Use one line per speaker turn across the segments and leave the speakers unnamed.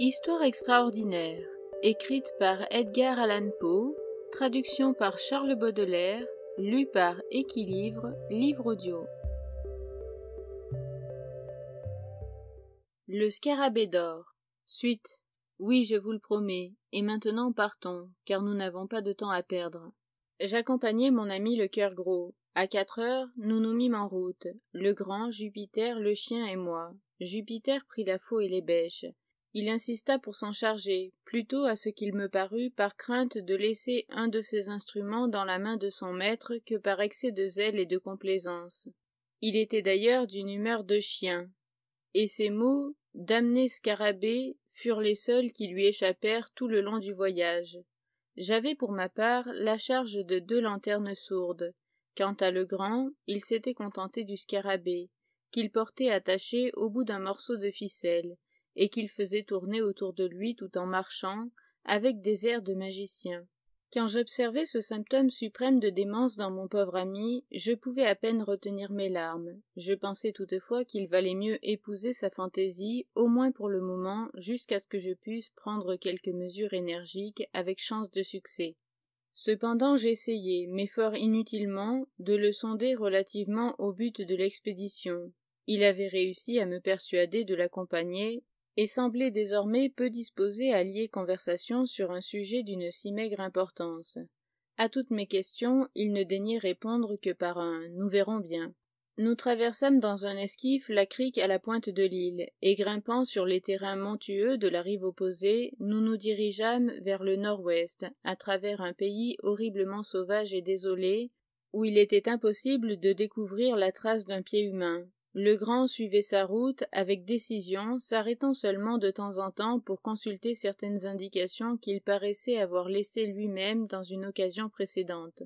Histoire extraordinaire, écrite par Edgar Allan Poe, traduction par Charles Baudelaire, lu par Équilivre, livre audio. Le scarabée d'or. Suite. Oui, je vous le promets, et maintenant partons, car nous n'avons pas de temps à perdre. J'accompagnai mon ami le cœur gros. À 4 heures, nous nous mîmes en route, le grand, Jupiter, le chien et moi. Jupiter prit la faux et les bêches. Il insista pour s'en charger, plutôt à ce qu'il me parut par crainte de laisser un de ses instruments dans la main de son maître que par excès de zèle et de complaisance. Il était d'ailleurs d'une humeur de chien, et ces mots « damné scarabée » furent les seuls qui lui échappèrent tout le long du voyage. J'avais pour ma part la charge de 2 lanternes sourdes. Quant à Legrand, il s'était contenté du scarabée, qu'il portait attaché au bout d'un morceau de ficelle, et qu'il faisait tourner autour de lui tout en marchant, avec des airs de magicien. Quand j'observais ce symptôme suprême de démence dans mon pauvre ami, je pouvais à peine retenir mes larmes. Je pensais toutefois qu'il valait mieux épouser sa fantaisie, au moins pour le moment, jusqu'à ce que je puisse prendre quelques mesures énergiques avec chance de succès. Cependant j'essayai, mais fort inutilement, de le sonder relativement au but de l'expédition. Il avait réussi à me persuader de l'accompagner, et semblait désormais peu disposé à lier conversation sur un sujet d'une si maigre importance. À toutes mes questions, il ne daignait répondre que par un « nous verrons bien ». Nous traversâmes dans un esquif la crique à la pointe de l'île, et grimpant sur les terrains montueux de la rive opposée, nous nous dirigeâmes vers le nord-ouest, à travers un pays horriblement sauvage et désolé, où il était impossible de découvrir la trace d'un pied humain. Legrand suivait sa route avec décision, s'arrêtant seulement de temps en temps pour consulter certaines indications qu'il paraissait avoir laissées lui-même dans une occasion précédente.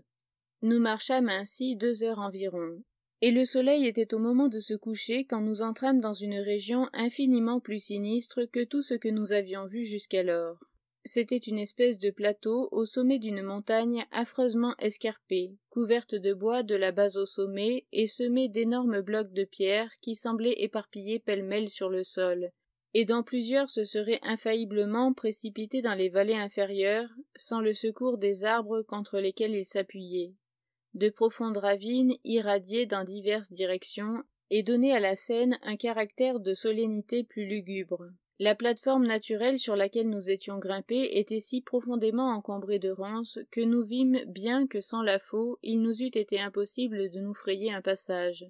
Nous marchâmes ainsi 2 heures environ, et le soleil était au moment de se coucher quand nous entrâmes dans une région infiniment plus sinistre que tout ce que nous avions vu jusqu'alors. C'était une espèce de plateau au sommet d'une montagne affreusement escarpée, couverte de bois de la base au sommet et semée d'énormes blocs de pierre qui semblaient éparpillés pêle-mêle sur le sol, et dont plusieurs se seraient infailliblement précipités dans les vallées inférieures, sans le secours des arbres contre lesquels ils s'appuyaient. De profondes ravines irradiaient dans diverses directions et donnaient à la scène un caractère de solennité plus lugubre. La plate-forme naturelle sur laquelle nous étions grimpés était si profondément encombrée de ronces que nous vîmes bien que sans la faux, il nous eût été impossible de nous frayer un passage.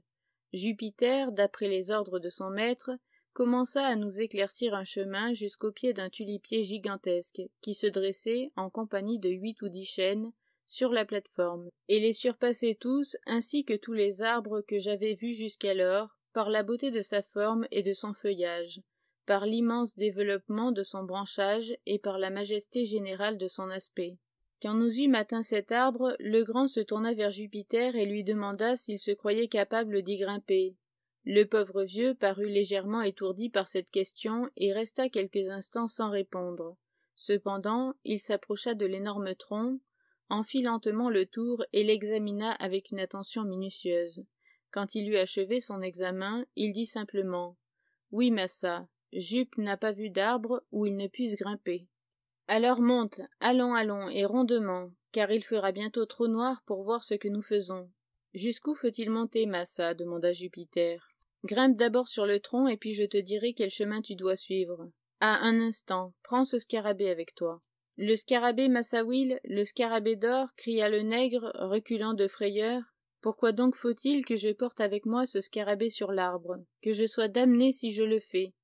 Jupiter, d'après les ordres de son maître, commença à nous éclaircir un chemin jusqu'au pied d'un tulipier gigantesque, qui se dressait, en compagnie de 8 ou 10 chênes, sur la plate-forme, et les surpassait tous, ainsi que tous les arbres que j'avais vus jusqu'alors, par la beauté de sa forme et de son feuillage, par l'immense développement de son branchage et par la majesté générale de son aspect. Quand nous eûmes atteint cet arbre, Legrand se tourna vers Jupiter et lui demanda s'il se croyait capable d'y grimper. Le pauvre vieux parut légèrement étourdi par cette question et resta quelques instants sans répondre. Cependant, il s'approcha de l'énorme tronc, en fit lentement le tour et l'examina avec une attention minutieuse. Quand il eut achevé son examen, il dit simplement « Oui, massa, Jup n'a pas vu d'arbre où il ne puisse grimper. » « Alors monte, allons, et rondement, car il fera bientôt trop noir pour voir ce que nous faisons. »« Jusqu'où faut-il monter, massa ?» demanda Jupiter. « Grimpe d'abord sur le tronc, et puis je te dirai quel chemin tu dois suivre. Ah, un instant, prends ce scarabée avec toi. »« Le scarabée, massa Will, le scarabée d'or » cria le nègre, reculant de frayeur. « Pourquoi donc faut-il que je porte avec moi ce scarabée sur l'arbre? Que je sois damné si je le fais. »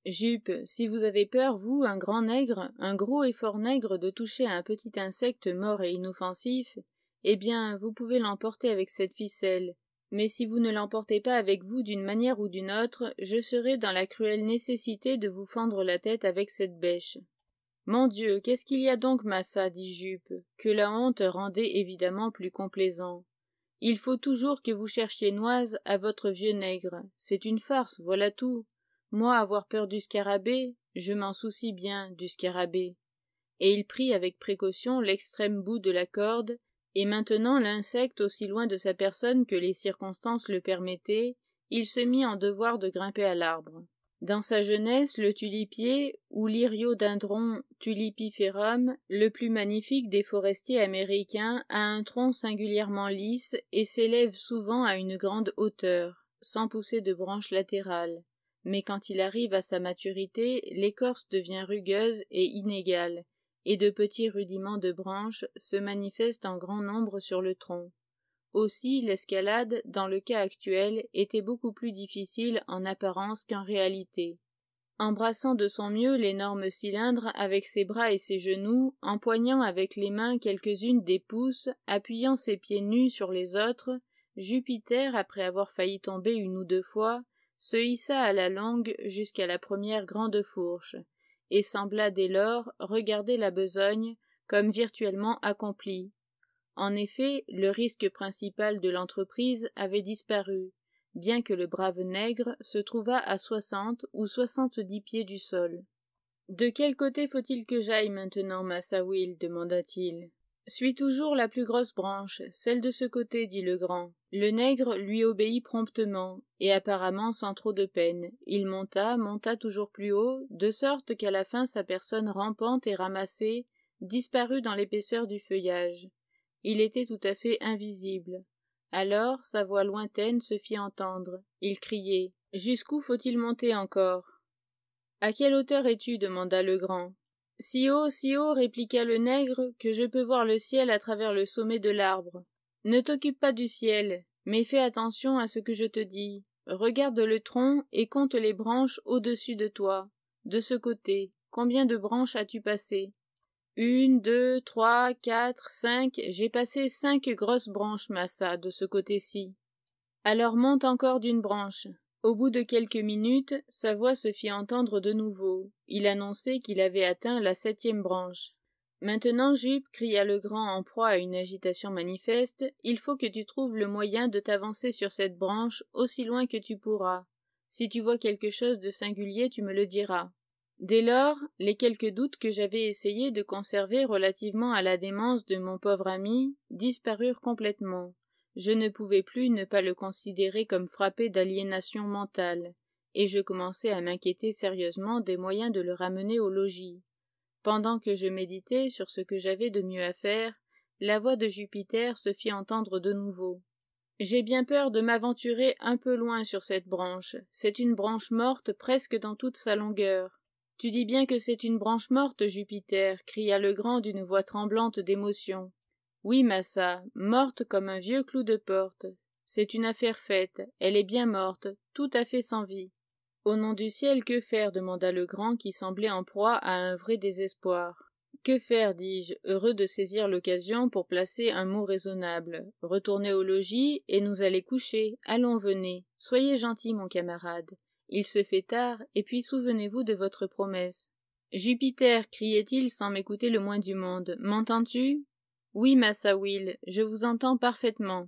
Jup, si vous avez peur, vous, un grand nègre, un gros et fort nègre, de toucher à un petit insecte mort et inoffensif, eh bien, vous pouvez l'emporter avec cette ficelle. Mais si vous ne l'emportez pas avec vous d'une manière ou d'une autre, je serai dans la cruelle nécessité de vous fendre la tête avec cette bêche. Mon Dieu, qu'est-ce qu'il y a donc, massa, dit Jup, que la honte rendait évidemment plus complaisant. Il faut toujours que vous cherchiez noise à votre vieux nègre. C'est une farce, voilà tout. Moi, avoir peur du scarabée, je m'en soucie bien, du scarabée. Et il prit avec précaution l'extrême bout de la corde, et maintenant l'insecte aussi loin de sa personne que les circonstances le permettaient, il se mit en devoir de grimper à l'arbre. Dans sa jeunesse, le tulipier, ou l'Hyriodendron tulipiferum, le plus magnifique des forestiers américains, a un tronc singulièrement lisse et s'élève souvent à une grande hauteur, sans pousser de branches latérales. Mais quand il arrive à sa maturité, l'écorce devient rugueuse et inégale, et de petits rudiments de branches se manifestent en grand nombre sur le tronc. Aussi, l'escalade, dans le cas actuel, était beaucoup plus difficile en apparence qu'en réalité. Embrassant de son mieux l'énorme cylindre avec ses bras et ses genoux, empoignant avec les mains quelques-unes des pousses, appuyant ses pieds nus sur les autres, Jupiter, après avoir failli tomber une ou deux fois, se hissa à la longue jusqu'à la première grande fourche, et sembla dès lors regarder la besogne comme virtuellement accomplie. En effet, le risque principal de l'entreprise avait disparu, bien que le brave nègre se trouvât à 60 ou 70 pieds du sol. « De quel côté faut-il que j'aille maintenant, Massa Will » demanda-t-il. « Suis toujours la plus grosse branche, celle de ce côté, dit le grand. » Le nègre lui obéit promptement, et apparemment sans trop de peine. Il monta toujours plus haut, de sorte qu'à la fin sa personne rampante et ramassée disparut dans l'épaisseur du feuillage. Il était tout à fait invisible. Alors sa voix lointaine se fit entendre. Il criait. « Jusqu'où faut-il monter encore ?»« À quelle hauteur es-tu » demanda le grand. « Si haut, répliqua le nègre, que je peux voir le ciel à travers le sommet de l'arbre. Ne t'occupe pas du ciel, mais fais attention à ce que je te dis. Regarde le tronc et compte les branches au-dessus de toi. De ce côté, combien de branches as-tu passé ? 1, 2, 3, 4, 5, j'ai passé 5 grosses branches, Massa, de ce côté-ci. Alors monte encore d'une branche. Au bout de quelques minutes, sa voix se fit entendre de nouveau. Il annonçait qu'il avait atteint la 7e branche. Maintenant, Jup, cria le grand en proie à une agitation manifeste, il faut que tu trouves le moyen de t'avancer sur cette branche aussi loin que tu pourras. Si tu vois quelque chose de singulier, tu me le diras. Dès lors, les quelques doutes que j'avais essayé de conserver relativement à la démence de mon pauvre ami disparurent complètement. Je ne pouvais plus ne pas le considérer comme frappé d'aliénation mentale, et je commençai à m'inquiéter sérieusement des moyens de le ramener au logis. Pendant que je méditais sur ce que j'avais de mieux à faire, la voix de Jupiter se fit entendre de nouveau. « J'ai bien peur de m'aventurer un peu loin sur cette branche. C'est une branche morte presque dans toute sa longueur. » « Tu dis bien que c'est une branche morte, Jupiter » cria le grand d'une voix tremblante d'émotion. « Oui, Massa, morte comme un vieux clou de porte. C'est une affaire faite, elle est bien morte, tout à fait sans vie. »« Au nom du ciel, que faire » demanda le grand qui semblait en proie à un vrai désespoir. « Que faire, dis-je, heureux de saisir l'occasion pour placer un mot raisonnable. Retournez au logis et nous aller coucher. Allons, venez. Soyez gentil, mon camarade. Il se fait tard, et puis souvenez-vous de votre promesse. »« Jupiter » criait-il sans m'écouter le moins du monde, « m'entends-tu » ?« Oui, Massa Will, je vous entends parfaitement. »«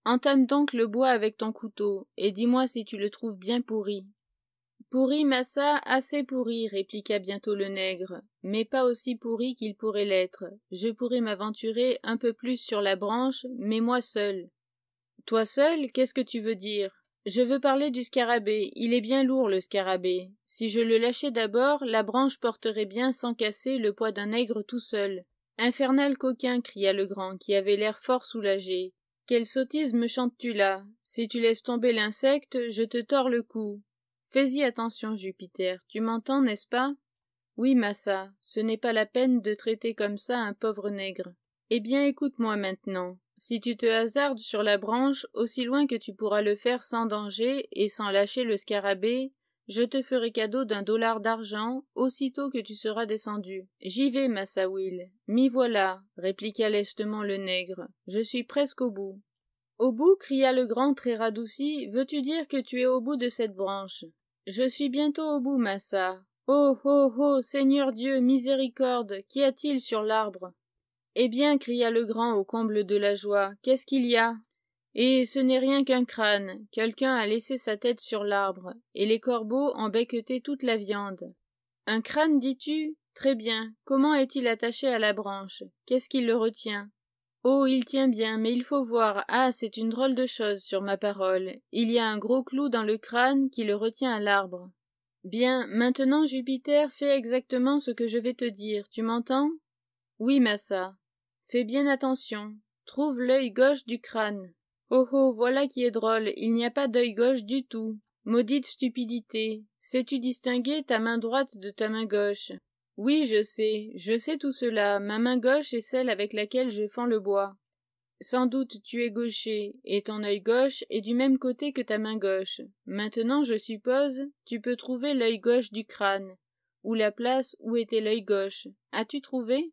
Entame donc le bois avec ton couteau, et dis-moi si tu le trouves bien pourri. »« Pourri, Massa, assez pourri, » répliqua bientôt le nègre, « mais pas aussi pourri qu'il pourrait l'être. Je pourrais m'aventurer un peu plus sur la branche, mais moi seul. »« Toi seul, qu'est-ce que tu veux dire ? » « Je veux parler du scarabée, il est bien lourd le scarabée. Si je le lâchais d'abord, la branche porterait bien sans casser le poids d'un nègre tout seul. »« Infernal coquin » cria le grand, qui avait l'air fort soulagé. « Quelle sottise me chantes-tu là ? Si tu laisses tomber l'insecte, je te tords le cou. Fais-y attention, Jupiter, tu m'entends, n'est-ce pas ? » ?»« Oui, Massa, ce n'est pas la peine de traiter comme ça un pauvre nègre. »« Eh bien, écoute-moi maintenant. Si tu te hasardes sur la branche, aussi loin que tu pourras le faire sans danger et sans lâcher le scarabée, je te ferai cadeau d'$1 d'argent aussitôt que tu seras descendu. »« J'y vais, Massa Will. »« M'y voilà, » répliqua lestement le nègre. « Je suis presque au bout. »« Au bout » cria le grand très radouci, « veux-tu dire que tu es au bout de cette branche ?»« Je suis bientôt au bout, Massa. »« Oh, oh, oh, Seigneur Dieu, miséricorde, qu'y a-t-il sur l'arbre ?» Eh bien, cria le grand au comble de la joie, qu'est-ce qu'il y a ? Et ce n'est rien qu'un crâne, quelqu'un a laissé sa tête sur l'arbre, et les corbeaux ont becqueté toute la viande. Un crâne, dis-tu ? Très bien, comment est-il attaché à la branche ? Qu'est-ce qui le retient ? Oh, il tient bien, mais il faut voir, ah, c'est une drôle de chose, sur ma parole, il y a un gros clou dans le crâne qui le retient à l'arbre. Bien, maintenant, Jupiter, fais exactement ce que je vais te dire, tu m'entends? Oui, Massa. Fais bien attention. Trouve l'œil gauche du crâne. Oh oh, voilà qui est drôle, il n'y a pas d'œil gauche du tout. Maudite stupidité. Sais-tu distinguer ta main droite de ta main gauche? Oui, je sais tout cela. Ma main gauche est celle avec laquelle je fends le bois. Sans doute tu es gaucher, et ton œil gauche est du même côté que ta main gauche. Maintenant, je suppose, tu peux trouver l'œil gauche du crâne, ou la place où était l'œil gauche. As-tu trouvé?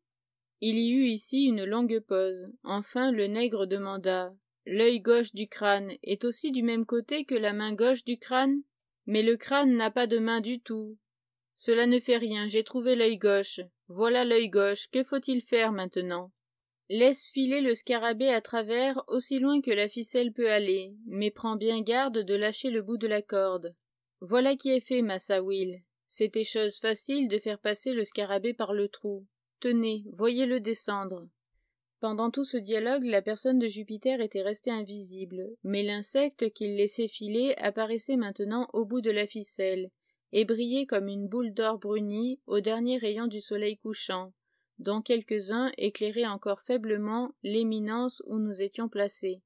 Il y eut ici une longue pause. Enfin, le nègre demanda. L'œil gauche du crâne est aussi du même côté que la main gauche du crâne? Mais le crâne n'a pas de main du tout. Cela ne fait rien, j'ai trouvé l'œil gauche. Voilà l'œil gauche, que faut-il faire maintenant? Laisse filer le scarabée à travers aussi loin que la ficelle peut aller, mais prends bien garde de lâcher le bout de la corde. Voilà qui est fait, Massa Will. C'était chose facile de faire passer le scarabée par le trou. Tenez, voyez-le descendre. Pendant tout ce dialogue, la personne de Jupiter était restée invisible, mais l'insecte qu'il laissait filer apparaissait maintenant au bout de la ficelle, et brillait comme une boule d'or brunie au dernier rayon du soleil couchant, dont quelques-uns éclairaient encore faiblement l'éminence où nous étions placés.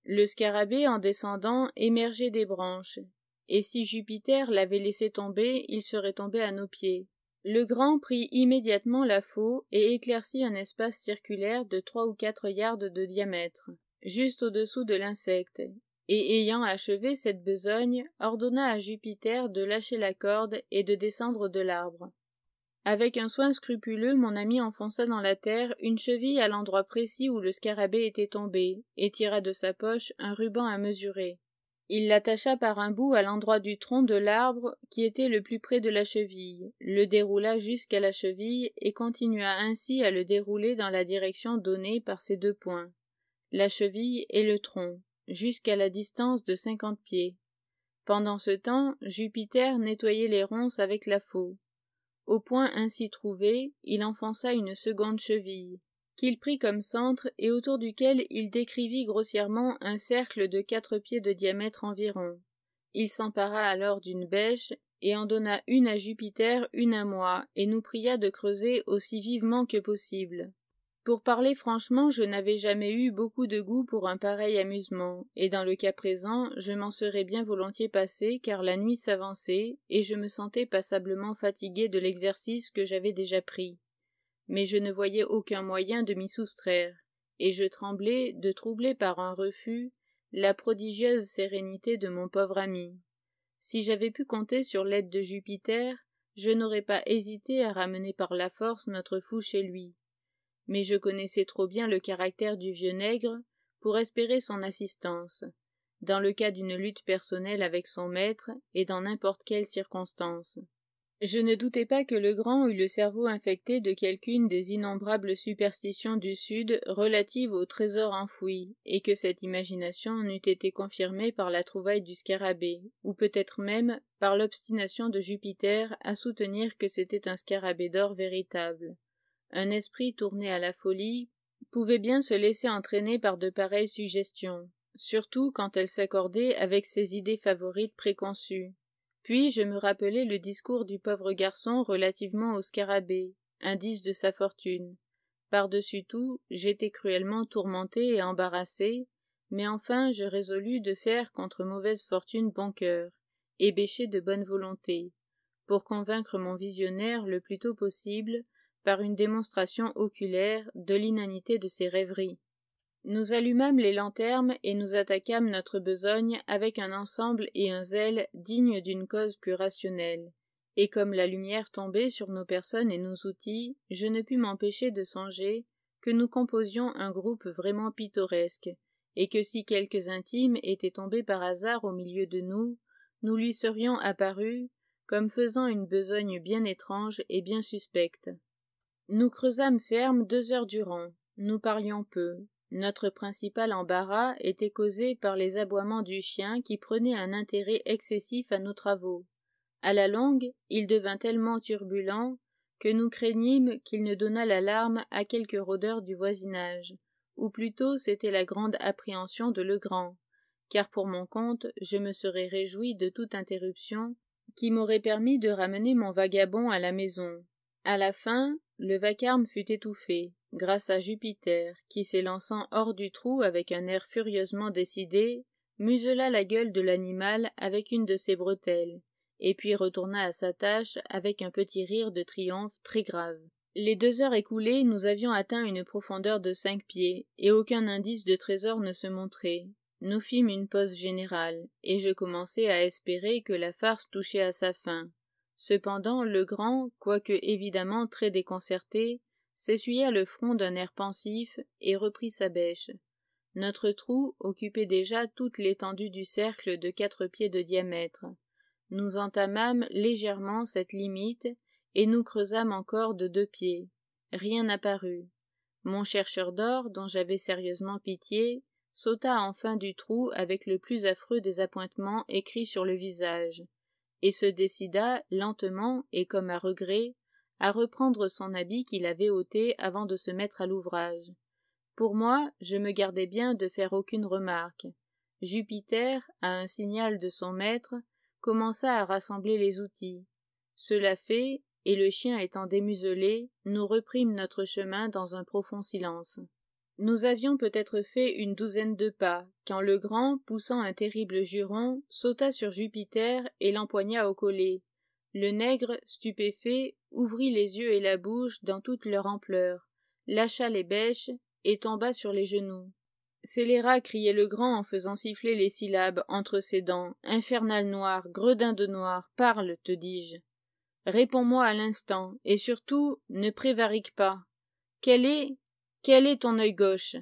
Le scarabée, en descendant, émergeait des branches, et si Jupiter l'avait laissé tomber, il serait tombé à nos pieds. Le grand prit immédiatement la faux et éclaircit un espace circulaire de 3 ou 4 yards de diamètre, juste au-dessous de l'insecte, et ayant achevé cette besogne, ordonna à Jupiter de lâcher la corde et de descendre de l'arbre. Avec un soin scrupuleux, mon ami enfonça dans la terre une cheville à l'endroit précis où le scarabée était tombé, et tira de sa poche un ruban à mesurer. Il l'attacha par un bout à l'endroit du tronc de l'arbre qui était le plus près de la cheville, le déroula jusqu'à la cheville et continua ainsi à le dérouler dans la direction donnée par ces 2 points, la cheville et le tronc, jusqu'à la distance de 50 pieds. Pendant ce temps, Jupiter nettoyait les ronces avec la faux. Au point ainsi trouvé, il enfonça une seconde cheville, qu'il prit comme centre et autour duquel il décrivit grossièrement un cercle de 4 pieds de diamètre environ. Il s'empara alors d'une bêche et en donna une à Jupiter, une à moi, et nous pria de creuser aussi vivement que possible. Pour parler franchement, je n'avais jamais eu beaucoup de goût pour un pareil amusement, et dans le cas présent, je m'en serais bien volontiers passé, car la nuit s'avançait, et je me sentais passablement fatigué de l'exercice que j'avais déjà pris. Mais je ne voyais aucun moyen de m'y soustraire, et je tremblais de troubler par un refus la prodigieuse sérénité de mon pauvre ami. Si j'avais pu compter sur l'aide de Jupiter, je n'aurais pas hésité à ramener par la force notre fou chez lui. Mais je connaissais trop bien le caractère du vieux nègre pour espérer son assistance, dans le cas d'une lutte personnelle avec son maître et dans n'importe quelle circonstance. Je ne doutais pas que le grand eût le cerveau infecté de quelqu'une des innombrables superstitions du Sud relatives aux trésors enfouis, et que cette imagination n'eût été confirmée par la trouvaille du scarabée, ou peut-être même par l'obstination de Jupiter à soutenir que c'était un scarabée d'or véritable. Un esprit tourné à la folie pouvait bien se laisser entraîner par de pareilles suggestions, surtout quand elles s'accordaient avec ses idées favorites préconçues. Puis je me rappelai le discours du pauvre garçon relativement au scarabée, indice de sa fortune. Par-dessus tout, j'étais cruellement tourmenté et embarrassé, mais enfin je résolus de faire contre mauvaise fortune bon cœur, et bêcher de bonne volonté, pour convaincre mon visionnaire le plus tôt possible par une démonstration oculaire de l'inanité de ses rêveries. Nous allumâmes les lanternes et nous attaquâmes notre besogne avec un ensemble et un zèle dignes d'une cause plus rationnelle, et comme la lumière tombait sur nos personnes et nos outils, je ne pus m'empêcher de songer que nous composions un groupe vraiment pittoresque, et que si quelques intimes étaient tombés par hasard au milieu de nous, nous lui serions apparus comme faisant une besogne bien étrange et bien suspecte. Nous creusâmes ferme 2 heures durant, nous parlions peu. Notre principal embarras était causé par les aboiements du chien qui prenait un intérêt excessif à nos travaux. À la longue, il devint tellement turbulent que nous craignîmes qu'il ne donnât l'alarme à quelque rôdeur du voisinage, ou plutôt c'était la grande appréhension de Legrand, car pour mon compte je me serais réjoui de toute interruption qui m'aurait permis de ramener mon vagabond à la maison. À la fin, le vacarme fut étouffé, grâce à Jupiter, qui s'élançant hors du trou avec un air furieusement décidé, musela la gueule de l'animal avec une de ses bretelles, et puis retourna à sa tâche avec un petit rire de triomphe très grave. Les 2 heures écoulées, nous avions atteint une profondeur de 5 pieds, et aucun indice de trésor ne se montrait. Nous fîmes une pause générale, et je commençai à espérer que la farce touchait à sa fin. Cependant, le grand, quoique évidemment très déconcerté, s'essuya le front d'un air pensif et reprit sa bêche. Notre trou occupait déjà toute l'étendue du cercle de 4 pieds de diamètre. Nous entamâmes légèrement cette limite, et nous creusâmes encore de 2 pieds. Rien n'apparut. Mon chercheur d'or, dont j'avais sérieusement pitié, sauta enfin du trou avec le plus affreux des appointements écrits sur le visage, et se décida, lentement et comme à regret, à reprendre son habit qu'il avait ôté avant de se mettre à l'ouvrage. Pour moi, je me gardais bien de faire aucune remarque. Jupiter, à un signal de son maître, commença à rassembler les outils. Cela fait, et le chien étant démuselé, nous reprîmes notre chemin dans un profond silence. Nous avions peut-être fait une 12aine de pas, quand le grand, poussant un terrible juron, sauta sur Jupiter et l'empoigna au collet. Le nègre, stupéfait, ouvrit les yeux et la bouche dans toute leur ampleur, lâcha les bêches et tomba sur les genoux. « Scélérat » criait le grand en faisant siffler les syllabes entre ses dents. « Infernal noir, gredin de noir, parle, te dis-je. Réponds-moi à l'instant, et surtout, ne prévarique pas. Quel est ton œil gauche?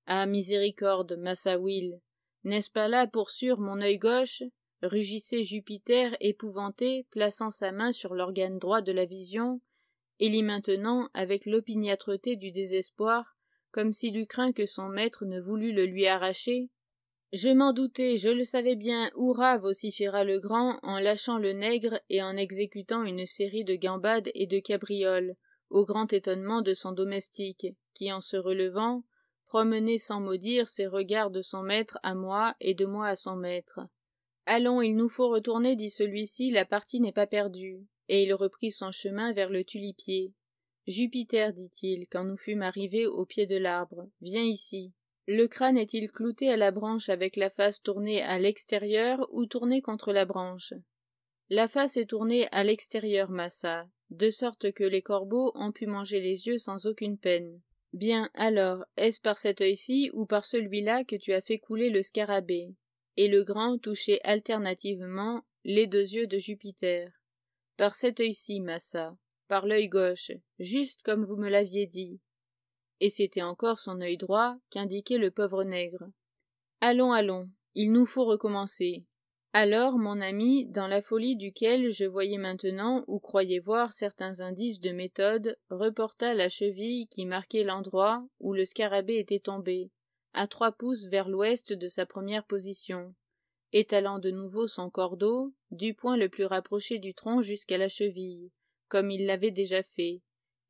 Ah, miséricorde, massa Will. N'est-ce pas là, pour sûr, mon œil gauche? Rugissait Jupiter, épouvanté, plaçant sa main sur l'organe droit de la vision, et l'y maintenant avec l'opiniâtreté du désespoir, comme s'il eût craint que son maître ne voulût le lui arracher. Je m'en doutais, je le savais bien, hurrah, vociféra le grand, en lâchant le nègre et en exécutant une série de gambades et de cabrioles, au grand étonnement de son domestique, qui, en se relevant, promenait sans mot dire ses regards de son maître à moi et de moi à son maître. « Allons, il nous faut retourner, dit celui-ci, la partie n'est pas perdue. » Et il reprit son chemin vers le tulipier. « Jupiter, dit-il, quand nous fûmes arrivés au pied de l'arbre, viens ici. Le crâne est-il clouté à la branche avec la face tournée à l'extérieur ou tournée contre la branche? La face est tournée à l'extérieur, massa, de sorte que les corbeaux ont pu manger les yeux sans aucune peine. Bien, alors, est-ce par cet œil-ci ou par celui-là que tu as fait couler le scarabée? » Et le grand touchait alternativement les 2 yeux de Jupiter. « Par cet œil-ci, massa, par l'œil gauche, juste comme vous me l'aviez dit. » Et c'était encore son œil droit qu'indiquait le pauvre nègre. « Allons, allons, il nous faut recommencer. » Alors mon ami, dans la folie duquel je voyais maintenant ou croyais voir certains indices de méthode, reporta la cheville qui marquait l'endroit où le scarabée était tombé, à 3 pouces vers l'ouest de sa première position, étalant de nouveau son cordeau, du point le plus rapproché du tronc jusqu'à la cheville, comme il l'avait déjà fait,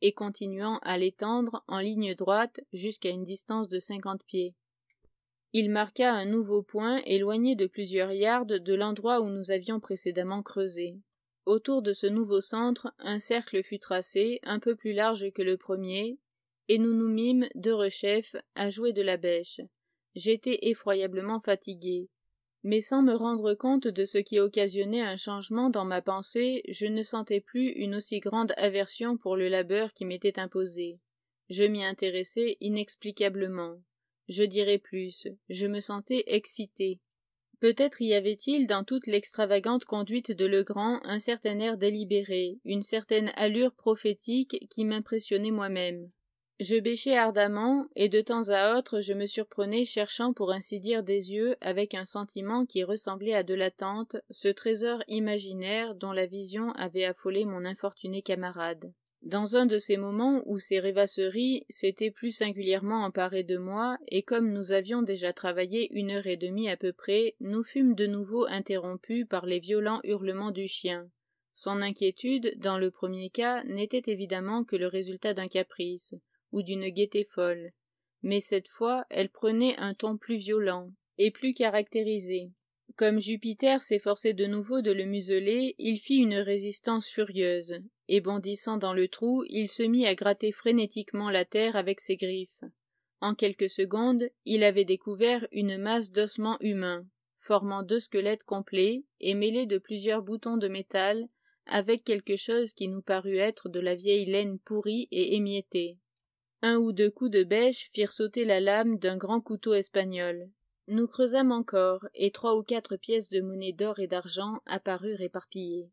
et continuant à l'étendre en ligne droite jusqu'à une distance de 50 pieds. Il marqua un nouveau point éloigné de plusieurs yards de l'endroit où nous avions précédemment creusé. Autour de ce nouveau centre, un cercle fut tracé, un peu plus large que le premier, et nous nous mîmes, de rechef, à jouer de la bêche. J'étais effroyablement fatigué. Mais sans me rendre compte de ce qui occasionnait un changement dans ma pensée, je ne sentais plus une aussi grande aversion pour le labeur qui m'était imposé. Je m'y intéressais inexplicablement. Je dirais plus, je me sentais excité. Peut-être y avait-il dans toute l'extravagante conduite de Legrand un certain air délibéré, une certaine allure prophétique qui m'impressionnait moi-même. Je bêchais ardemment, et de temps à autre je me surprenais cherchant pour ainsi dire des yeux, avec un sentiment qui ressemblait à de l'attente, ce trésor imaginaire dont la vision avait affolé mon infortuné camarade. Dans un de ces moments où ces rêvasseries s'étaient plus singulièrement emparées de moi, et comme nous avions déjà travaillé 1 heure et demie à peu près, nous fûmes de nouveau interrompus par les violents hurlements du chien. Son inquiétude, dans le premier cas, n'était évidemment que le résultat d'un caprice, ou d'une gaieté folle, mais cette fois elle prenait un ton plus violent, et plus caractérisé. Comme Jupiter s'efforçait de nouveau de le museler, il fit une résistance furieuse, et bondissant dans le trou, il se mit à gratter frénétiquement la terre avec ses griffes. En quelques secondes, il avait découvert une masse d'ossements humains, formant 2 squelettes complets et mêlés de plusieurs boutons de métal, avec quelque chose qui nous parut être de la vieille laine pourrie et émiettée. 1 ou 2 coups de bêche firent sauter la lame d'un grand couteau espagnol. Nous creusâmes encore, et 3 ou 4 pièces de monnaie d'or et d'argent apparurent éparpillées.